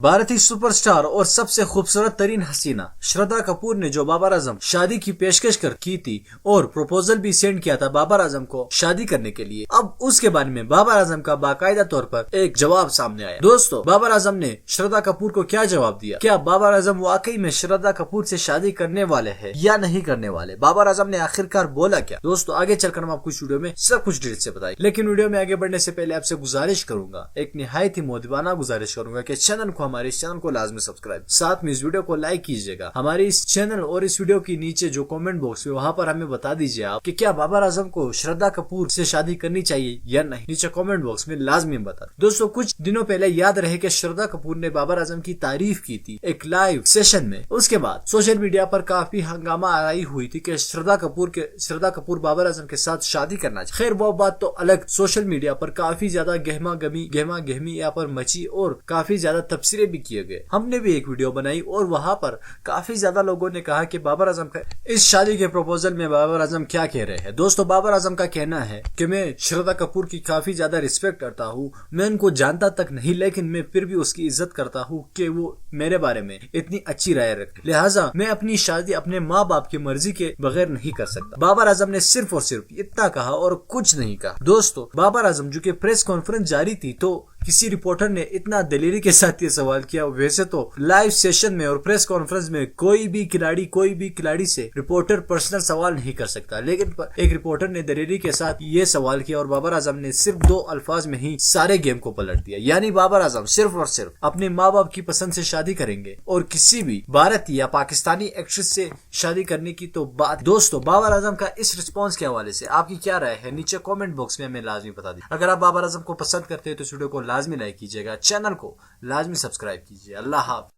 भारतीय सुपरस्टार और सबसे खूबसूरत तरीन हसीना श्रद्धा कपूर ने जो बाबर आजम शादी की पेशकश की थी और प्रपोजल भी सेंड किया था बाबर आजम को शादी करने के लिए। अब उसके बारे में बाबर आजम का बाकायदा तौर पर एक जवाब सामने आया। दोस्तों, बाबर आजम ने श्रद्धा कपूर को क्या जवाब दिया? क्या बाबर आजम वाकई में श्रद्धा कपूर से शादी करने वाले हैं या नहीं करने वाले? बाबर आजम ने आखिरकार बोला क्या? दोस्तों, आगे चलकर हम आपको इस वीडियो में सब कुछ डिटेल से बताएंगे, लेकिन वीडियो में आगे बढ़ने से पहले आपसे गुजारिश करूंगा, एक निहायत ही मोदिबाना गुजारिश करूंगा कि हमारे इस चैनल को लाजमी सब्सक्राइब, साथ में इस वीडियो को लाइक कीजिएगा। हमारे इस चैनल और इस वीडियो की नीचे जो कमेंट बॉक्स है वहाँ पर हमें बता दीजिए आप कि क्या बाबर आजम को श्रद्धा कपूर से शादी करनी चाहिए या नहीं। नीचे कमेंट बॉक्स में लाजमी बता। दोस्तों, कुछ दिनों पहले याद रहे कि श्रद्धा कपूर ने बाबर आजम की तारीफ की थी एक लाइव सेशन में। उसके बाद सोशल मीडिया पर काफी हंगामा आई हुई थी कि श्रद्धा कपूर बाबर आजम के साथ शादी करना चाहिए। खैर, वो बात तो अलग। सोशल मीडिया पर काफी ज्यादा गहमा गहमी यहाँ पर मची और काफी ज्यादा तबसरे भी किए गए। हमने भी एक वीडियो बनाई और वहां पर काफी ज्यादा लोगों ने कहा कि बाबर आजम का इस शादी के प्रपोजल में बाबर आजम क्या कह रहे हैं। दोस्तों, बाबर आजम का कहना है कि मैं श्रद्धा कपूर की काफी ज्यादा रिस्पेक्ट करता हूँ, मैं उनको जानता तक नहीं, लेकिन मैं फिर भी उसकी इज्जत करता हूँ कि वो मेरे बारे में इतनी अच्छी राय रखती, लिहाजा मैं अपनी शादी अपने माँ बाप की मर्जी के बगैर नहीं कर सकता। बाबर आजम ने सिर्फ और सिर्फ इतना कहा और कुछ नहीं कहा। दोस्तों, बाबर आजम जो कि प्रेस कॉन्फ्रेंस जारी थी तो किसी रिपोर्टर ने इतना दिलेरी के साथ ये सवाल किया। वैसे तो लाइव सेशन में और प्रेस कॉन्फ्रेंस में कोई भी खिलाड़ी से रिपोर्टर पर्सनल सवाल नहीं कर सकता, लेकिन एक रिपोर्टर ने दिलेरी के साथ ये सवाल किया और बाबर आजम ने सिर्फ 2 अल्फाज में ही सारे गेम को पलट दिया। यानी बाबर आजम सिर्फ और सिर्फ अपने माँ बाप की पसंद से शादी करेंगे और किसी भी भारतीय या पाकिस्तानी एक्ट्रेस से शादी करने की तो बात। दोस्तों, बाबर आजम का इस रिस्पॉन्स के हवाले से आपकी क्या राय है? नीचे कॉमेंट बॉक्स में हमें लाजमी बता दी। अगर आप बाबर आजम को पसंद करते हैं तो इस वीडियो को लाजमी लाइक कीजिएगा, चैनल को लाजमी सब्सक्राइब कीजिए। अल्लाह हाफ़िज़।